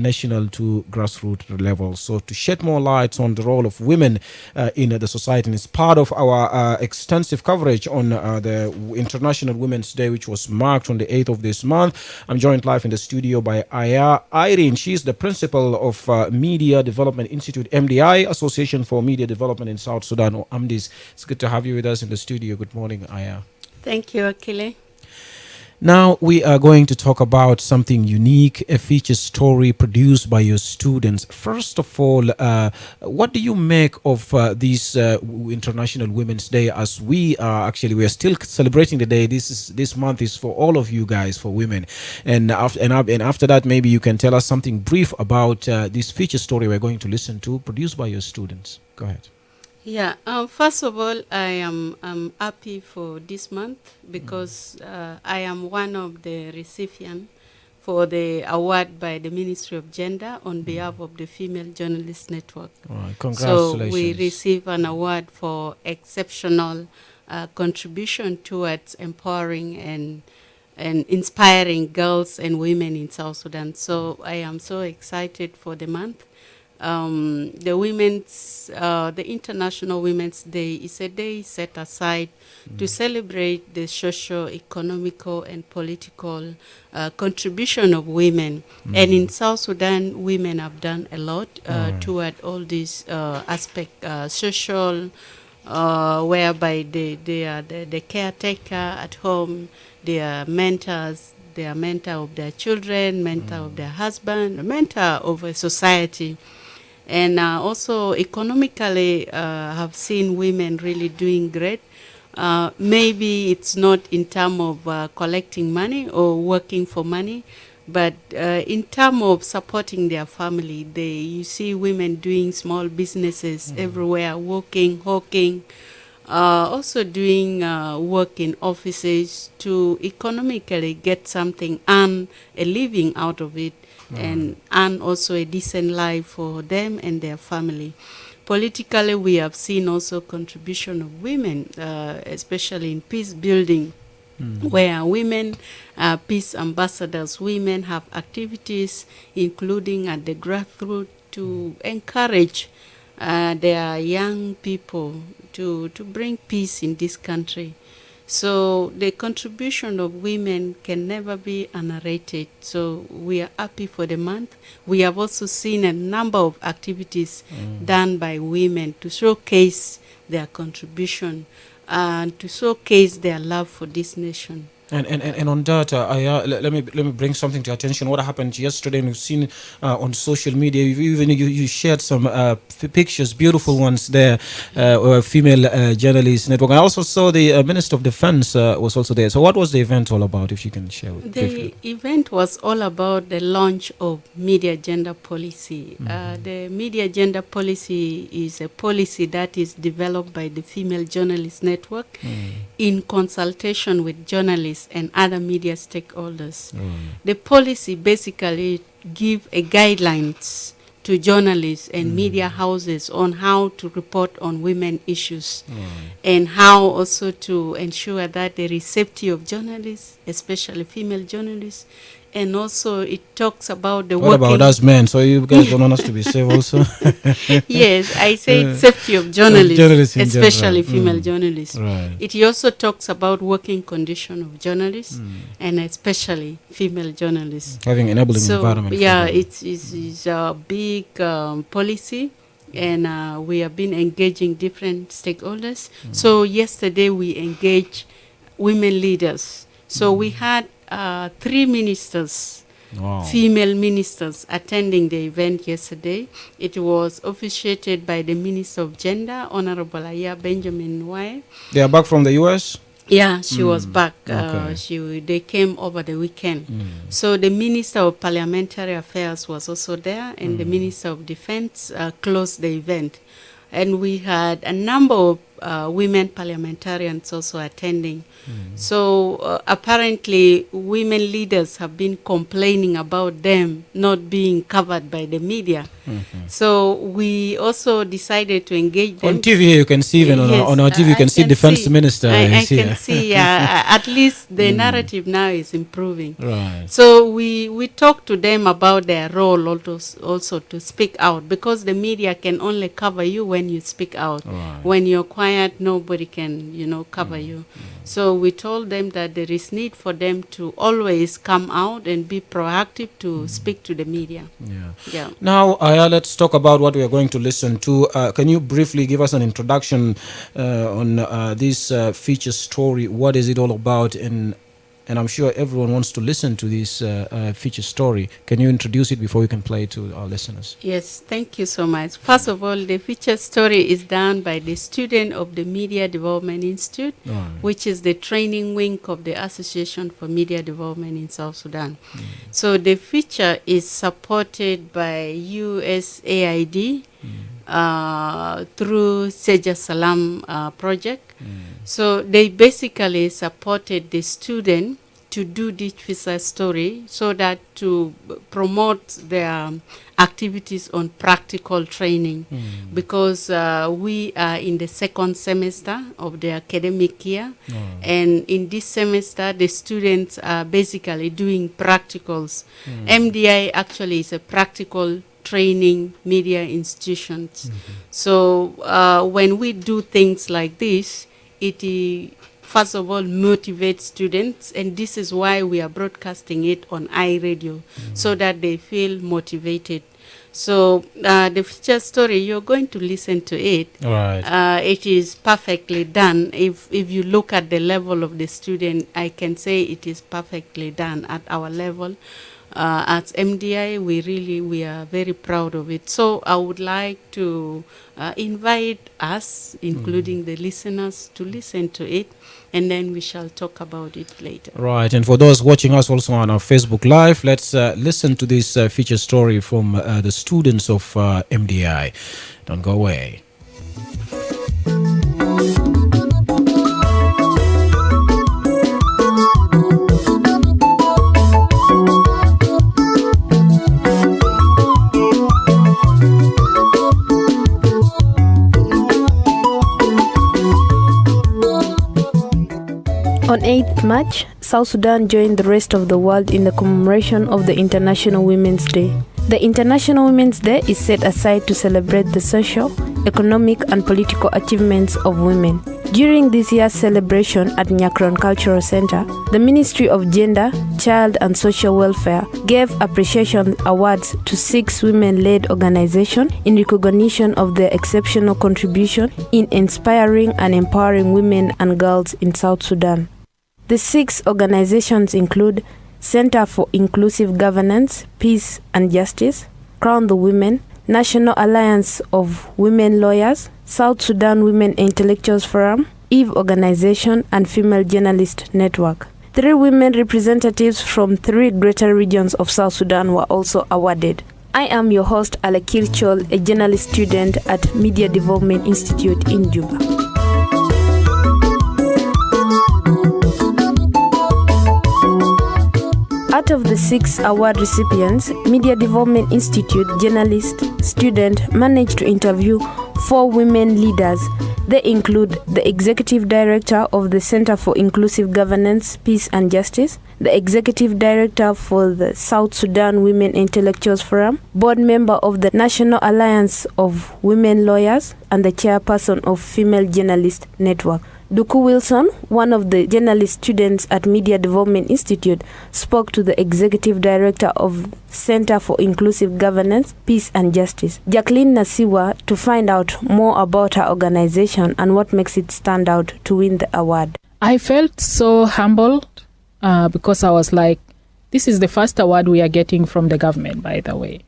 national to grassroots level. So to shed more light on the role of women in the society, and it's part of our extensive coverage on the International Women's Day, which was marked on the 8th of this month. I'm joined live in the studio by Aya Irene. She's the principal of Media Development Institute, MDI, Association for Media Development in South Sudan, or AMDIS. It's good to have you with us in the studio. Good morning, Aya. Thank you, Akile. Now we are going to talk about something unique, a feature story produced by your students. First of all, what do you make of this International Women's Day? As we are still celebrating the day. This month is for all of you guys, for women, and after that, maybe you can tell us something brief about this feature story we're going to listen to, produced by your students. Go ahead. Yeah, first of all, I'm happy for this month because I am one of the recipients for the award by the Ministry of Gender on behalf of the Female Journalists Network. All right, congratulations. So we receive an award for exceptional contribution towards empowering and inspiring girls and women in South Sudan. So I am so excited for the month. The International Women's Day is a day set aside to celebrate the social, economical, and political contribution of women. And in South Sudan, women have done a lot toward all these aspects, social, whereby they are the caretaker at home, they are mentors, they are mentor of their children, mentor of their husband, mentor of a society. And also economically have seen women really doing great. Maybe it's not in terms of collecting money or working for money, but in terms of supporting their family, you see women doing small businesses everywhere, working, hawking, also doing work in offices to economically get something, earn a living out of it, and earn also a decent life for them and their family. Politically, we have seen also contribution of women, especially in peace building, where women, peace ambassadors, women have activities, including at the grassroots, to encourage their young people to bring peace in this country. So the contribution of women can never be underrated. So we are happy for the month. We have also seen a number of activities done by women to showcase their contribution and to showcase their love for this nation. And on that, let me bring something to your attention. What happened yesterday, and we've seen on social media. You shared some pictures, beautiful ones there. Female journalist network. I also saw the Minister of Defense was also there. So what was the event all about? If you can share with the event was all about the launch of media gender policy. The media gender policy is a policy that is developed by the Female Journalists Network in consultation with journalists and other media stakeholders. The policy basically give a guidelines to journalists and media houses on how to report on women issues and how also to ensure that the safety of journalists, especially female journalists, and also it talks about the What about us men? So you guys don't want us to be safe also? Yes, I said safety of journalists, especially female journalists. Right. It also talks about working condition of journalists and especially female journalists. Having enabling environment. Yeah, it's a big policy, and we have been engaging different stakeholders. So yesterday we engaged women leaders. So we had 3 ministers, female ministers, attending the event yesterday. It was officiated by the Minister of Gender, Honorable Aya Benjamin Waye. They are back from the U.S.? Yeah, she was back. Okay. They came over the weekend. So the Minister of Parliamentary Affairs was also there, and the Minister of Defense closed the event. And we had a number of women parliamentarians also attending. So apparently women leaders have been complaining about them not being covered by the media. So we also decided to engage them. On TV, you can see, even on our TV, you can see Defense Minister is here. I can see, at least the narrative now is improving. Right. So we talked to them about their role also to speak out, because the media can only cover you when you speak out. Right. When you're quiet, nobody can, cover you. So we told them that there is need for them to always come out and be proactive to speak to the media. Yeah. Now, Aya, let's talk about what we are going to listen to. Can you briefly give us an introduction on this feature story? What is it all about? And I'm sure everyone wants to listen to this feature story. Can you introduce it before we can play it to our listeners? Yes, thank you so much. First of all, the feature story is done by the student of the Media Development Institute, which is the training wing of the Association for Media Development in South Sudan. So the feature is supported by USAID through Seja Salam project. So they basically supported the student to do this feature story so that to promote their activities on practical training, because we are in the second semester of the academic year, and in this semester the students are basically doing practicals. MDI actually is a practical training media institutions. So when we do things like this, it first of all motivates students, and this is why we are broadcasting it on iRadio, so that they feel motivated. So the feature story, you're going to listen to it. Right. It is perfectly done. If you look at the level of the student, I can say it is perfectly done at our level. At MDI, we are very proud of it. So I would like to invite us, including the listeners, to listen to it, and then we shall talk about it later. Right. And for those watching us also on our Facebook Live, let's listen to this feature story from the students of MDI. Don't go away. On 8th March, South Sudan joined the rest of the world in the commemoration of the International Women's Day. The International Women's Day is set aside to celebrate the social, economic, and political achievements of women. During this year's celebration at Nyakron Cultural Center, the Ministry of Gender, Child and Social Welfare gave appreciation awards to 6 women-led organizations in recognition of their exceptional contribution in inspiring and empowering women and girls in South Sudan. The 6 organizations include Center for Inclusive Governance, Peace and Justice, Crown the Women, National Alliance of Women Lawyers, South Sudan Women Intellectuals Forum, Eve Organization, and Female Journalist Network. 3 women representatives from 3 greater regions of South Sudan were also awarded. I am your host, Alekir Chol, a journalist student at Media Development Institute in Juba. Out of the 6 award recipients, Media Development Institute journalist student managed to interview 4 women leaders. They include the Executive Director of the Center for Inclusive Governance, Peace and Justice, the Executive Director for the South Sudan Women Intellectuals Forum, board member of the National Alliance of Women Lawyers, and the chairperson of Female Journalist Network. Duku Wilson, one of the journalist students at Media Development Institute, spoke to the Executive Director of Center for Inclusive Governance, Peace and Justice, Jacqueline Nasiwa, to find out more about her organization and what makes it stand out to win the award. I felt so humbled because I was like, this is the first award we are getting from the government, by the way.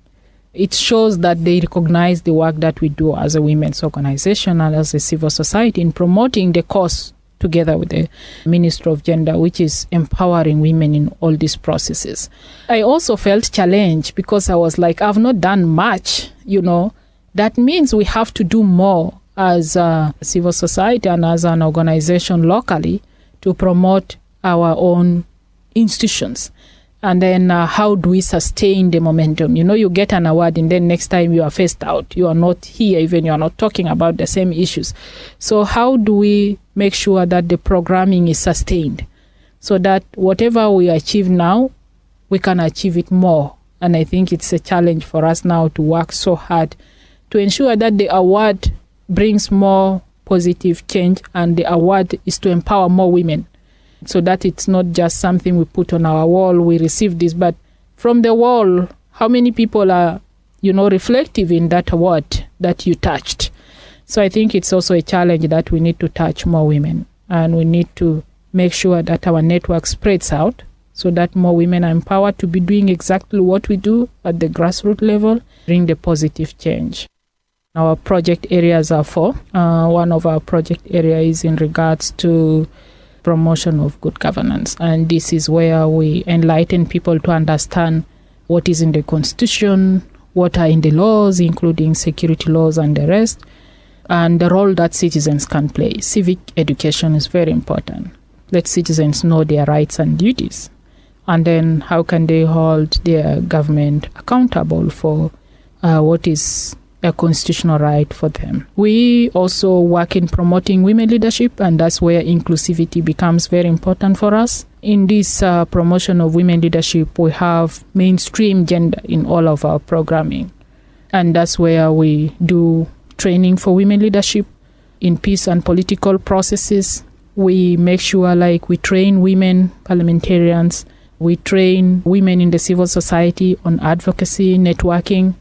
It shows that they recognize the work that we do as a women's organization and as a civil society in promoting the cause together with the Ministry of Gender, which is empowering women in all these processes. I also felt challenged because I was like, I've not done much, That means we have to do more as a civil society and as an organization locally to promote our own institutions. And then how do we sustain the momentum? You get an award and then next time you are phased out. You are not here, even you are not talking about the same issues. So how do we make sure that the programming is sustained so that whatever we achieve now, we can achieve it more? And I think it's a challenge for us now to work so hard to ensure that the award brings more positive change, and the award is to empower more women, so that it's not just something we put on our wall, we receive this, but from the wall, how many people are, reflective in that award that you touched? So I think it's also a challenge that we need to touch more women, and we need to make sure that our network spreads out so that more women are empowered to be doing exactly what we do at the grassroots level, bring the positive change. Our project areas are four. One of our project areas is in regards to promotion of good governance. And this is where we enlighten people to understand what is in the Constitution, what are in the laws, including security laws and the rest, and the role that citizens can play. Civic education is very important. Let citizens know their rights and duties. And then how can they hold their government accountable for what is a constitutional right for them. We also work in promoting women leadership, and that's where inclusivity becomes very important for us. In this promotion of women leadership, we have mainstream gender in all of our programming, and that's where we do training for women leadership in peace and political processes. We make sure we train women parliamentarians, we train women in the civil society on advocacy, networking.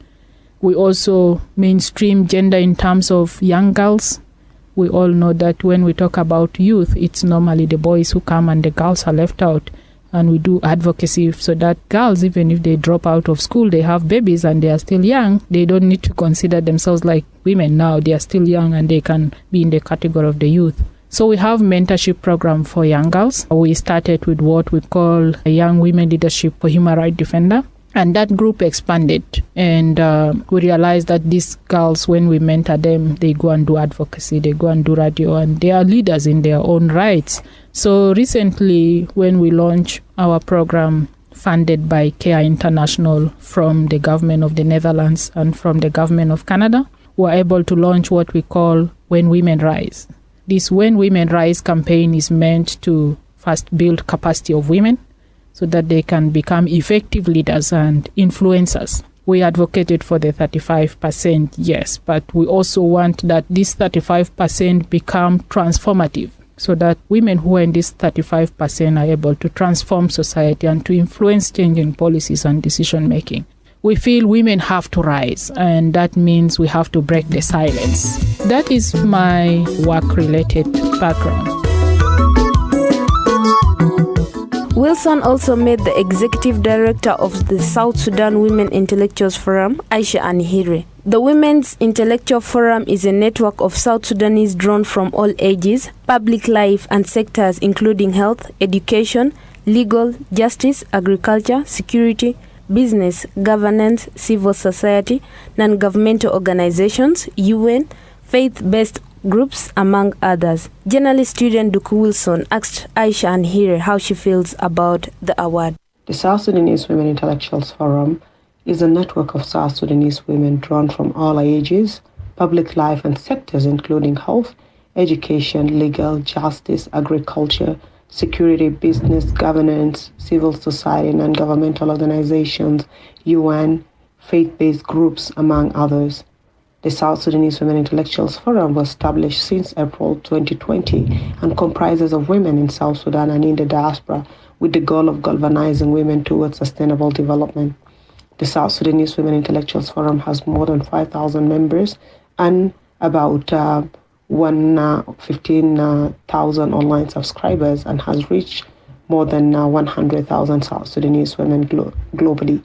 We also mainstream gender in terms of young girls. We all know that when we talk about youth, it's normally the boys who come and the girls are left out. And we do advocacy so that girls, even if they drop out of school, they have babies and they are still young, they don't need to consider themselves like women now. They are still young and they can be in the category of the youth. So we have mentorship program for young girls. We started with what we call a Young Women Leadership for Human Rights Defender. And that group expanded, and we realized that these girls, when we mentor them, they go and do advocacy, they go and do radio, and they are leaders in their own rights. So recently, when we launched our program funded by CARE International from the government of the Netherlands and from the government of Canada, we were able to launch what we call When Women Rise. This When Women Rise campaign is meant to first build capacity of women, so that they can become effective leaders and influencers. We advocated for the 35%, yes, but we also want that this 35% become transformative, so that women who are in this 35% are able to transform society and to influence change in policies and decision making. We feel women have to rise, and that means we have to break the silence. That is my work-related background. Wilson also made the executive director of the South Sudan Women Intellectuals Forum, Aisha Anihire. The Women's Intellectual Forum is a network of South Sudanese drawn from all ages, public life and sectors including health, education, legal, justice, agriculture, security, business, governance, civil society, non-governmental organizations, UN, faith-based groups, among others. Journalist student Duku Wilson asked Aisha Anihire how she feels about the award. The South Sudanese Women Intellectuals Forum is a network of South Sudanese women drawn from all ages, public life and sectors including health, education, legal, justice, agriculture, security, business, governance, civil society, non-governmental organizations, UN, faith-based groups, among others. The South Sudanese Women Intellectuals Forum was established since April 2020 and comprises of women in South Sudan and in the diaspora with the goal of galvanizing women towards sustainable development. The South Sudanese Women Intellectuals Forum has more than 5,000 members and about 15,000 online subscribers and has reached more than 100,000 South Sudanese women globally.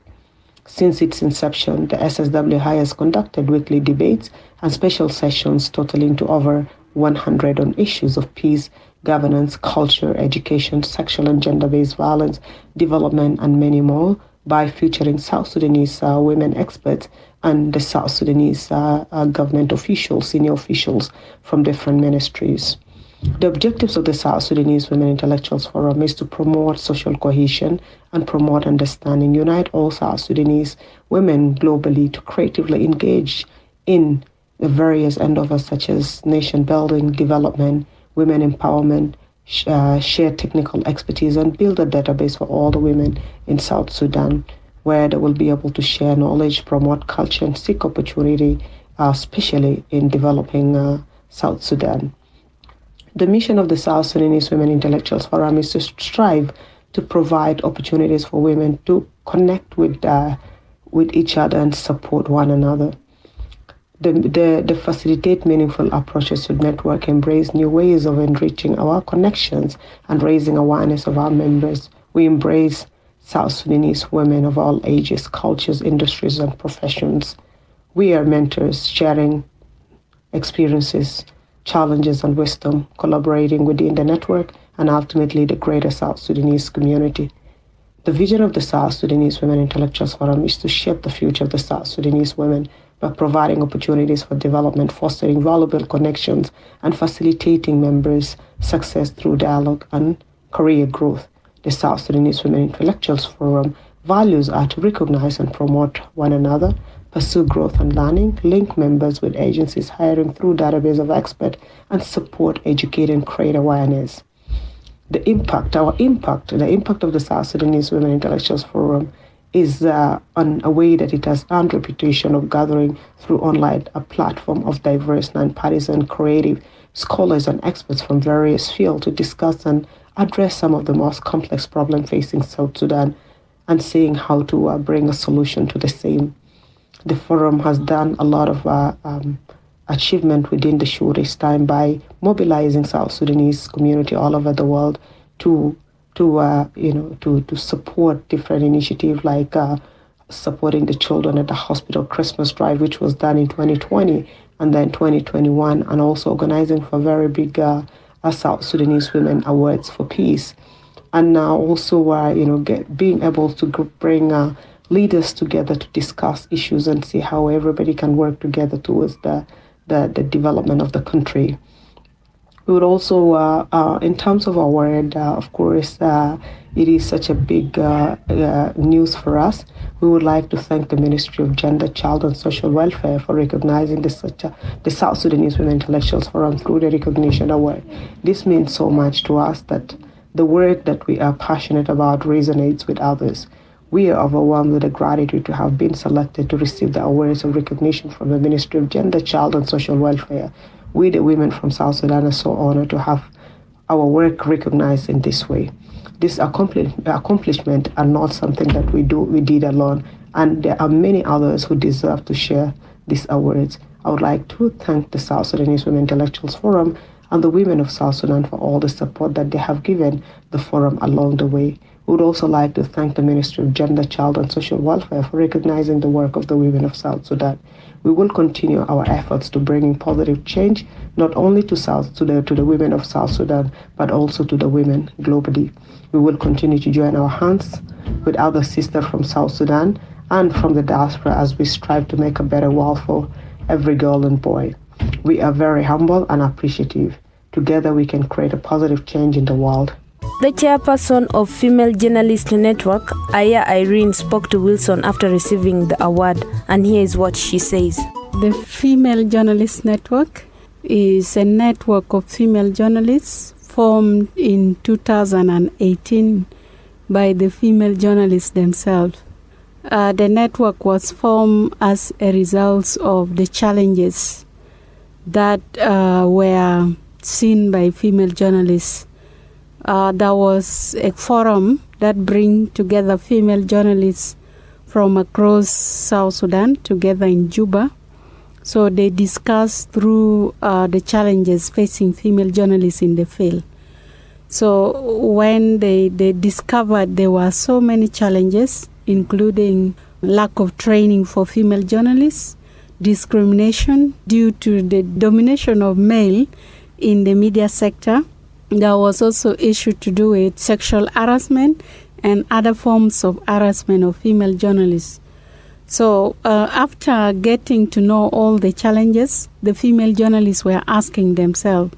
Since its inception, the SSW has conducted weekly debates and special sessions totaling to over 100 on issues of peace, governance, culture, education, sexual and gender-based violence, development, and many more, by featuring South Sudanese women experts and the South Sudanese government officials, senior officials from different ministries. The objectives of the South Sudanese Women Intellectuals Forum is to promote social cohesion and promote understanding, unite all South Sudanese women globally to creatively engage in the various endeavors such as nation building, development, women empowerment, share technical expertise, and build a database for all the women in South Sudan where they will be able to share knowledge, promote culture, and seek opportunity, especially in developing South Sudan. The mission of the South Sudanese Women Intellectuals Forum is to strive to provide opportunities for women to connect with each other and support one another. The facilitate meaningful approaches to network, embrace new ways of enriching our connections and raising awareness of our members. We embrace South Sudanese women of all ages, cultures, industries, and professions. We are mentors sharing experiences, challenges, and wisdom, collaborating within the network and ultimately the greater South Sudanese community. The vision of the South Sudanese Women Intellectuals Forum is to shape the future of the South Sudanese women by providing opportunities for development, fostering valuable connections, and facilitating members' success through dialogue and career growth. The South Sudanese Women Intellectuals Forum values are to recognize and promote one another, pursue growth and learning, link members with agencies hiring through database of experts, and support, educate, and create awareness. The impact of the South Sudanese Women Intellectuals Forum is on a way that it has earned reputation of gathering through online a platform of diverse, nonpartisan, creative scholars and experts from various fields to discuss and address some of the most complex problems facing South Sudan and seeing how to bring a solution to the same. The forum has done a lot of achievement within the shortest time by mobilizing South Sudanese community all over the world to support different initiatives like supporting the children at the hospital Christmas drive, which was done in 2020 and then 2021, and also organizing for very big South Sudanese Women Awards for Peace, and now also being able to bring leaders together to discuss issues and see how everybody can work together towards the development of the country. We would also, in terms of award, of course, it is such a big news for us. We would like to thank the Ministry of Gender, Child and Social Welfare for recognizing the South Sudanese Women Intellectuals Forum through the recognition award. This means so much to us that the work that we are passionate about resonates with others. We are overwhelmed with the gratitude to have been selected to receive the awards of recognition from the Ministry of Gender, Child and Social Welfare. We, the women from South Sudan, are so honored to have our work recognized in this way. This accomplishment are not something that we did alone, and there are many others who deserve to share these awards. I would like to thank the South Sudanese Women Intellectuals Forum and the women of South Sudan for all the support that they have given the forum along the way. We would also like to thank the Ministry of Gender, Child and Social Welfare for recognizing the work of the women of South Sudan. We will continue our efforts to bring positive change, not only to the women of South Sudan, but also to the women globally. We will continue to join our hands with other sisters from South Sudan and from the diaspora as we strive to make a better world for every girl and boy. We are very humble and appreciative. Together we can create a positive change in the world. The chairperson of Female Journalist Network, Aya Irene, spoke to Wilson after receiving the award, and here is what she says. The Female Journalist Network is a network of female journalists formed in 2018 by the female journalists themselves. The network was formed as a result of the challenges that were seen by female journalists. There was a forum that brings together female journalists from across South Sudan together in Juba. So they discussed through the challenges facing female journalists in the field. So when they discovered there were so many challenges, including lack of training for female journalists, discrimination due to the domination of male in the media sector. There was also issue to do with sexual harassment and other forms of harassment of female journalists. So after getting to know all the challenges, the female journalists were asking themselves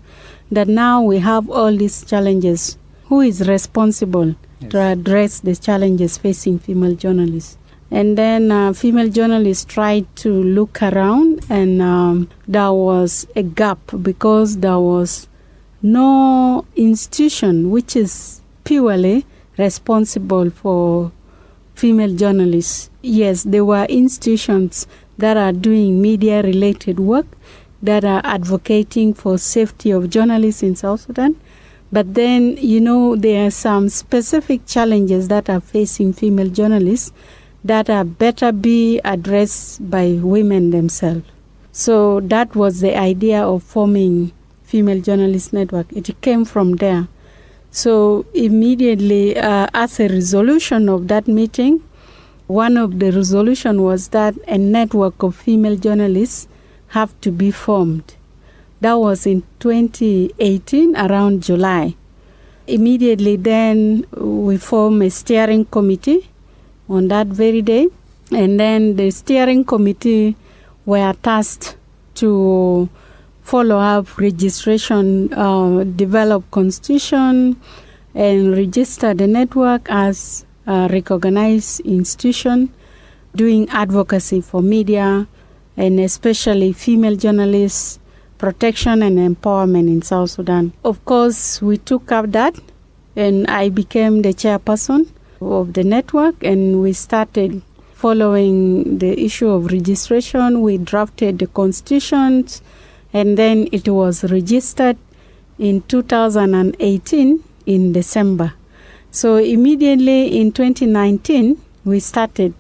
that now we have all these challenges, who is responsible to address the challenges facing female journalists? And then female journalists tried to look around, and there was a gap because there was no institution which is purely responsible for female journalists. Yes, there were institutions that are doing media-related work, that are advocating for safety of journalists in South Sudan. But then, there are some specific challenges that are facing female journalists that are better be addressed by women themselves. So that was the idea of forming Female Journalist Network. It came from there. So immediately, as a resolution of that meeting, one of the resolution was that a network of female journalists have to be formed. That was in 2018, around July. Immediately then, we formed a steering committee on that very day. And then the steering committee were tasked to follow up registration, develop constitution, and register the network as a recognized institution, doing advocacy for media, and especially female journalists, protection and empowerment in South Sudan. Of course, we took up that, and I became the chairperson of the network, and we started following the issue of registration. We drafted the constitutions, and then it was registered in 2018 in December. So immediately in 2019, we started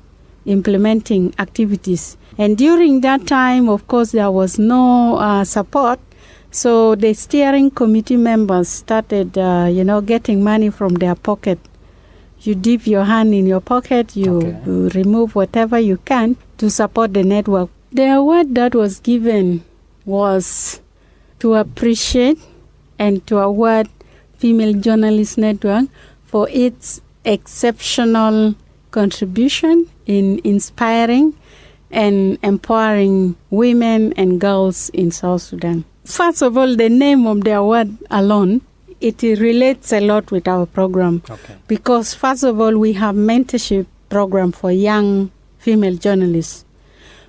implementing activities. And during that time, of course, there was no support. So the steering committee members started, getting money from their pocket. You dip your hand in your pocket, you remove whatever you can to support the network. The award that was given was to appreciate and to award Female Journalist Network for its exceptional contribution in inspiring and empowering women and girls in South Sudan. First of all, the name of the award alone, it relates a lot with our program. Because first of all, we have mentorship program for young female journalists,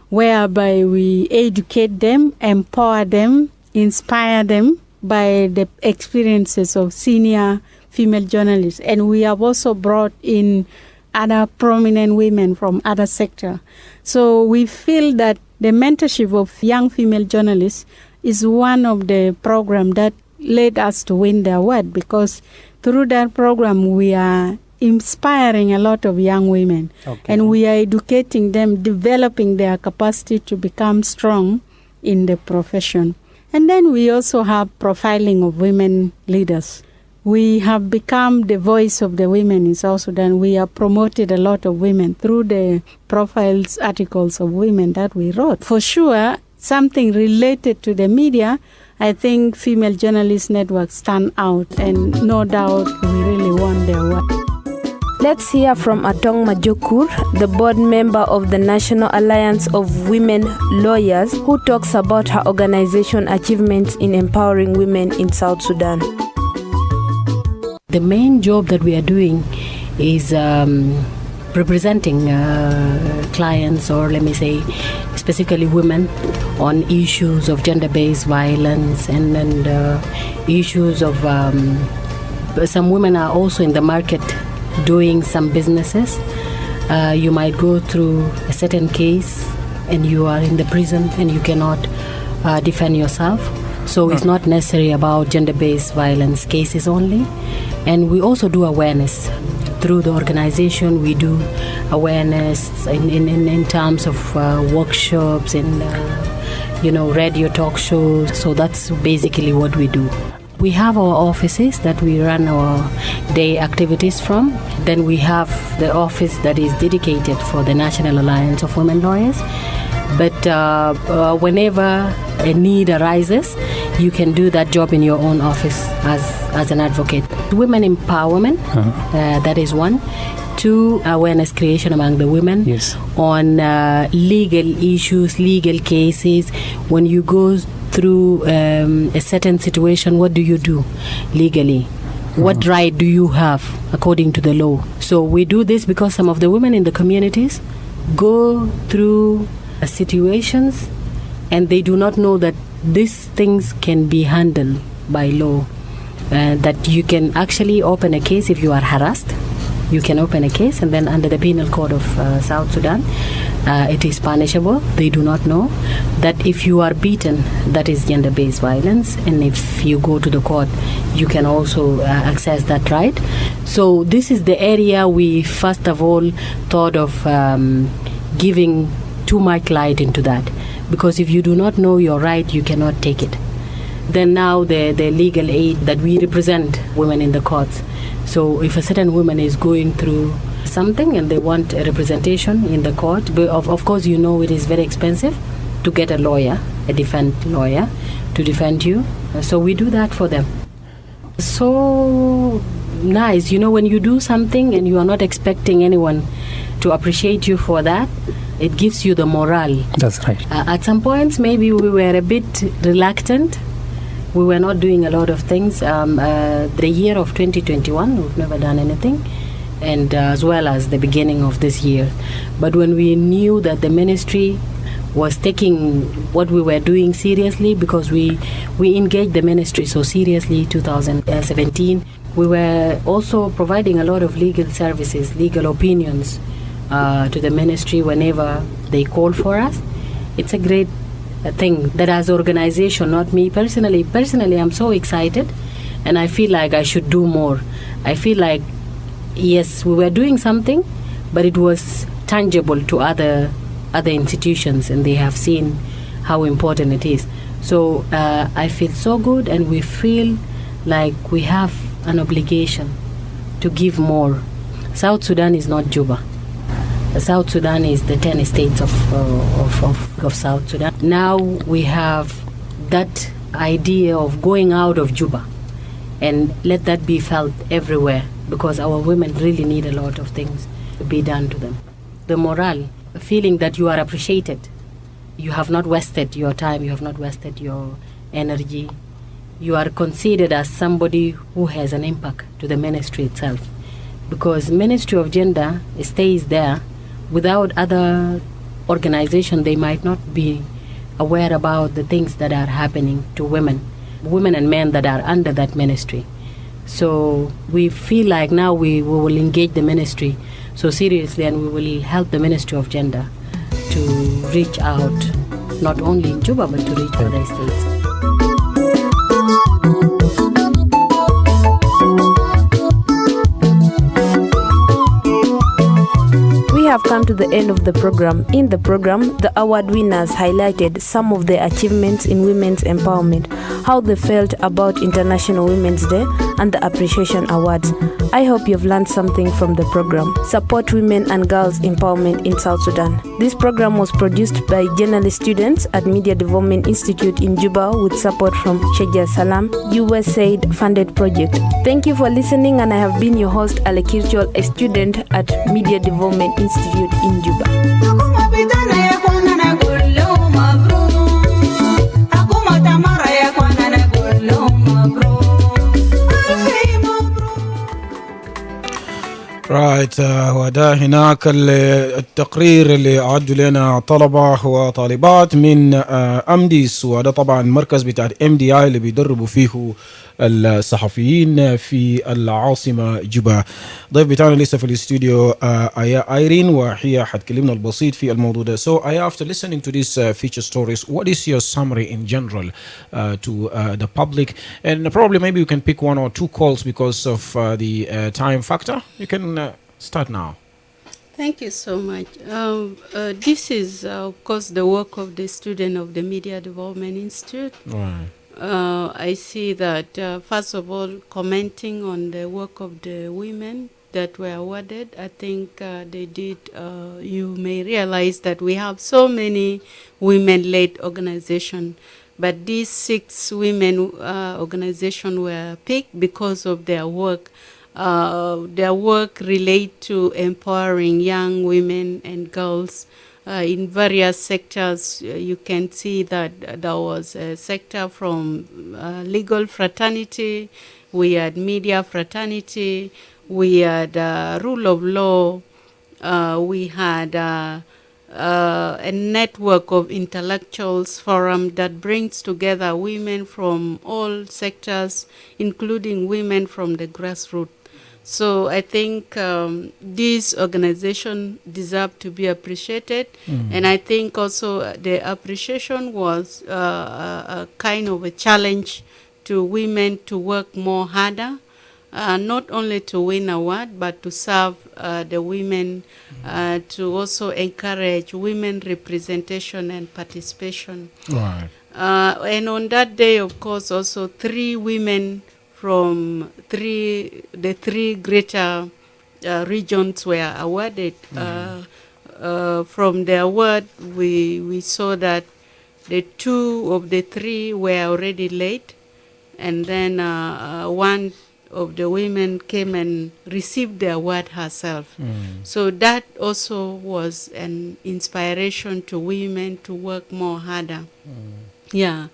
whereby we educate them, empower them, inspire them by the experiences of senior female journalists. And we have also brought in other prominent women from other sectors. So we feel that the mentorship of young female journalists is one of the programs that led us to win the award, because through that program we are inspiring a lot of young women, and we are educating them, developing their capacity to become strong in the profession. And then we also have profiling of women leaders. We have become the voice of the women in South Sudan. We have promoted a lot of women through the profiles, articles of women that we wrote. For sure, something related to the media, I think Female Journalist Network stand out, and no doubt we really won the award. Let's hear from Atong Majokur, the board member of the National Alliance of Women Lawyers, who talks about her organization achievements in empowering women in South Sudan. The main job that we are doing is representing clients, or let me say specifically women, on issues of gender-based violence and issues of some women are also in the market doing some businesses. You might go through a certain case and you are in the prison and you cannot defend yourself. So it's not necessarily about gender-based violence cases only. And we also do awareness. Through the organization, we do awareness in terms of workshops and radio talk shows. So that's basically what we do. We have our offices that we run our day activities from. Then we have the office that is dedicated for the National Alliance of Women Lawyers. But whenever a need arises, you can do that job in your own office as an advocate. Women empowerment, that is one. Two, awareness creation among the women on legal issues, legal cases. When you go through a certain situation, what do you do legally? What right do you have according to the law? So we do this because some of the women in the communities go through situations and they do not know that these things can be handled by law. That you can actually open a case if you are harassed. You can open a case, and then under the Penal Code of South Sudan, it is punishable. They do not know that if you are beaten, that is gender-based violence, and if you go to the court, you can also access that right. So this is the area we first of all thought of giving too much light into that, because if you do not know your right, you cannot take it. Then now the legal aid that we represent women in the courts. So if a certain woman is going through something and they want a representation in the court, of course you know it is very expensive to get a lawyer, a defense lawyer, to defend you. So we do that for them. So nice, when you do something and you are not expecting anyone to appreciate you for that, it gives you the morale. That's right. At some points maybe we were a bit reluctant. We were not doing a lot of things. The year of 2021, we've never done anything, and as well as the beginning of this year. But when we knew that the ministry was taking what we were doing seriously, because we engaged the ministry so seriously 2017, we were also providing a lot of legal services, legal opinions to the ministry whenever they call for us. It's a great thing that as organization, not me personally I'm so excited, and I feel like I should do more. I feel like, yes, we were doing something, but it was tangible to other institutions, and they have seen how important it is. So I feel so good, and we feel like we have an obligation to give more. South Sudan is not Juba. South Sudan is the 10 states of South Sudan. Now we have that idea of going out of Juba, and let that be felt everywhere, because our women really need a lot of things to be done to them. The morale, feeling that you are appreciated. You have not wasted your time, you have not wasted your energy. You are considered as somebody who has an impact to the ministry itself, because Ministry of Gender stays there. Without other organization, they might not be aware about the things that are happening to women and men that are under that ministry. So we feel like now we will engage the ministry so seriously, and we will help the Ministry of Gender to reach out, not only in Juba, but to reach other states. We have come to the end of the program. In the program, the award winners highlighted some of their achievements in women's empowerment, how they felt about International Women's Day, and the appreciation awards. I hope you've learned something from the program. Support women and girls empowerment in South Sudan. This program was produced by journalist students at Media Development Institute in Juba with support from Sheikh Salam, USAID funded project. Thank you for listening, and I have been your host, Alekirchol, a student at Media Development Institute in Juba. رايت وده هناك التقرير اللي أعدوا لنا طلبة وطالبات من أمديس، وده طبعا مركز بتاع MDI اللي بيدربوا فيه الصحفيين في العاصمة جوبا. ضيف بتاعنا لسه في الاستوديو آيا ايرين، وهي حتكلمنا البسيط في الموضوع ده. So Aya, after listening to these feature stories, what is your summary in general to the public? And probably maybe you can pick one or two calls because of the time factor. You can start now. Thank you so much. This is, of course, the work of the student of the Media Development Institute. Right. I see that, first of all, commenting on the work of the women that were awarded, I think they did, you may realize that we have so many women-led organizations But these 6 women organizations were picked because of their work. Their work relate to empowering young women and girls in various sectors. You can see that there was a sector from legal fraternity, we had media fraternity, we had rule of law, we had a network of intellectuals forum that brings together women from all sectors, including women from the grassroots. So I think these organizations deserve to be appreciated, and I think also the appreciation was a kind of a challenge to women to work more harder, not only to win award, but to serve the women, to also encourage women representation and participation. Right. And on that day, of course, also 3 women from the 3 greater regions were awarded. From the award, we saw that the 2 of the 3 were already late, and then one of the women came and received the award herself. So that also was an inspiration to women to work more harder. Yeah.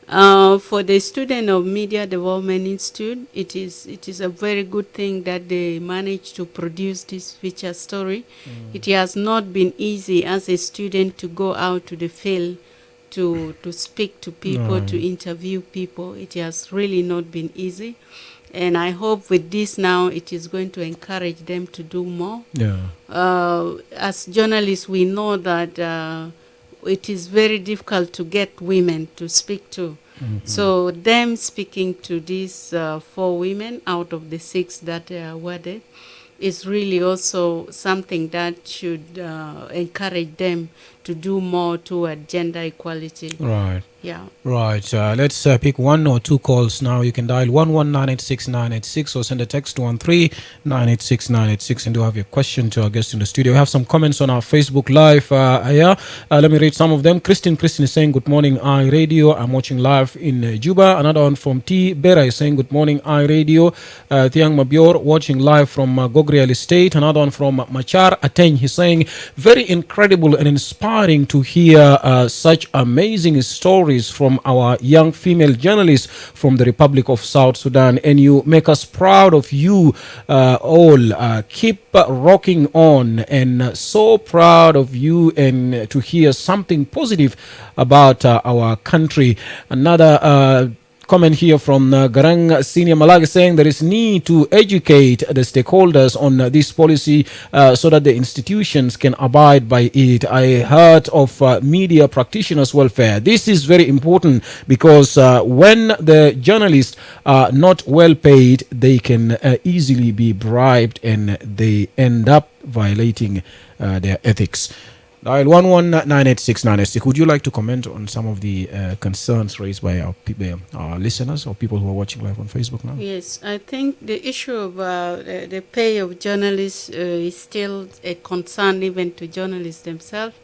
For the student of Media Development Institute, it is a very good thing that they managed to produce this feature story. It has not been easy as a student to go out to the field to speak to people, to interview people. It has really not been easy. And I hope with this now, it is going to encourage them to do more. Yeah. As journalists, we know that it is very difficult to get women to speak to. So them speaking to these 4 women out of the 6 that are awarded is really also something that should encourage them to do more toward gender equality. Right. Yeah. Right. Let's pick 1 or 2 calls now. You can dial 11986 or send a text to 13986 and do have your question to our guest in the studio. We have some comments on our Facebook Live here. Let me read some of them. Christine is saying, good morning, iRadio. I'm watching live in Juba. Another one from T. Bera is saying, good morning, iRadio. Thiang Mabior watching live from Gogrial Estate. Another one from Machar Ateng. He's saying, very incredible and inspiring to hear such amazing stories from our young female journalists from the Republic of South Sudan, and you make us proud of you all. Keep rocking on, and so proud of you, and to hear something positive about our country. Another comment here from Garang Senior Malagi saying there is need to educate the stakeholders on this policy so that the institutions can abide by it. I heard of media practitioners welfare. This is very important because when the journalists are not well paid, they can easily be bribed and they end up violating their ethics. Dial 1198696. Would you like to comment on some of the concerns raised by our listeners or people who are watching live on Facebook now? Yes, I think the issue of the pay of journalists is still a concern even to journalists themselves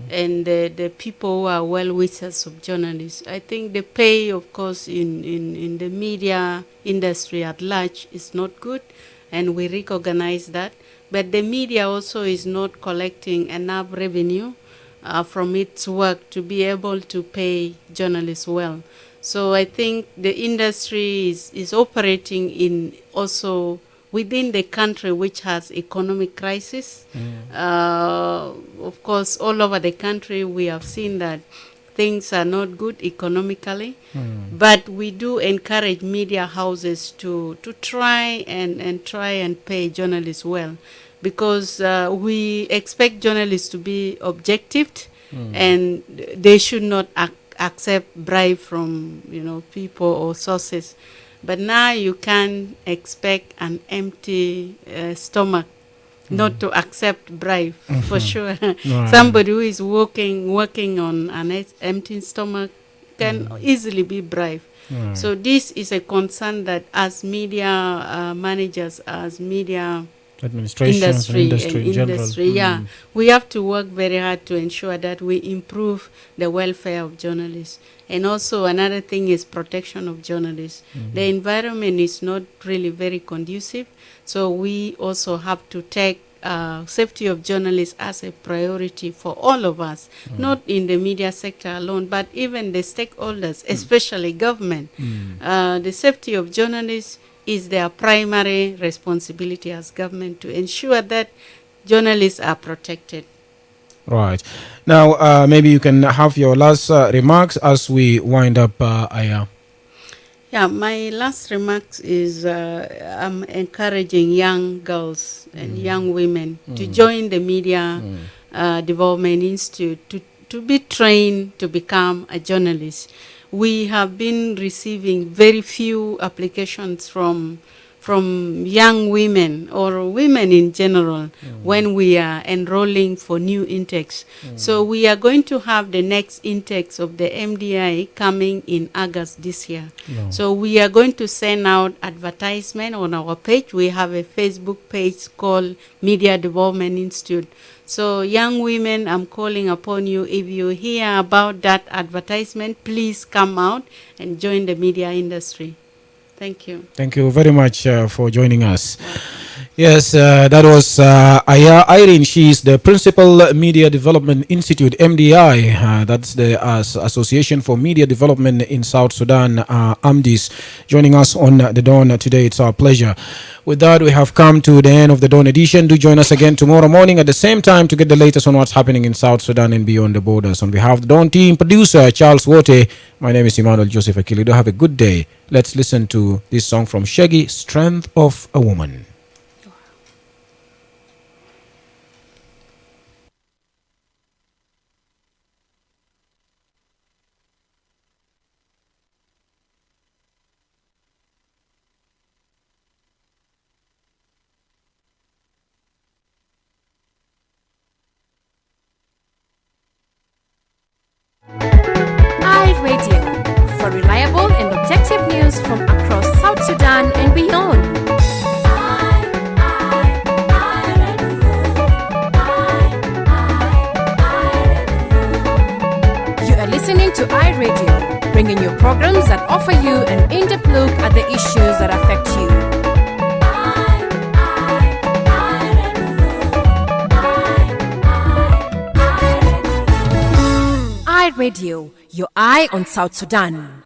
and the people who are well-wishers of journalists. I think the pay, of course, in the media industry at large is not good, and we recognize that. But the media also is not collecting enough revenue from its work to be able to pay journalists well. So I think the industry is operating in also within the country which has economic crisis. Of course, all over the country we have seen that things are not good economically, but we do encourage media houses to try and pay journalists well, because we expect journalists to be objective, and they should not accept bribe from people or sources. But now you can expect an empty stomach not to accept bribe, for sure. Right. Somebody who is working on an empty stomach can easily be bribed. Right. So this is a concern that as media managers, as media Administrations and industry in general. Yeah. We have to work very hard to ensure that we improve the welfare of journalists. And also another thing is protection of journalists. The environment is not really very conducive, so we also have to take safety of journalists as a priority for all of us, not in the media sector alone, but even the stakeholders, especially government. The safety of journalists is their primary responsibility as government to ensure that journalists are protected. Right. Now, maybe you can have your last remarks as we wind up, Aya. Yeah, my last remarks is I'm encouraging young girls and young women to join the Media Development Institute to be trained to become a journalist. We have been receiving very few applications from young women or women in general when we are enrolling for new intakes. So we are going to have the next intakes of the MDI coming in August this year. So we are going to send out advertisement on our page. We have a Facebook page called Media Development Institute. So young women, I'm calling upon you, if you hear about that advertisement, please come out and join the media industry. Thank you. Thank you very much for joining us. Yes, that was Aya Irene. She is the Principal Media Development Institute, MDI. That's the Association for Media Development in South Sudan, AMDIS, joining us on The Dawn today. It's our pleasure. With that, we have come to the end of the Dawn edition. Do join us again tomorrow morning at the same time to get the latest on what's happening in South Sudan and beyond the borders. On behalf of the Dawn team, producer Charles Wote, my name is Emmanuel Joseph Akilido. Have a good day. Let's listen to this song from Shaggy, Strength of a Woman. iRadio, for reliable and objective news from across South Sudan and beyond. You are listening to iRadio, bringing you programs that offer you an in-depth look at the issues that affect you. iRadio, your eye on South Sudan.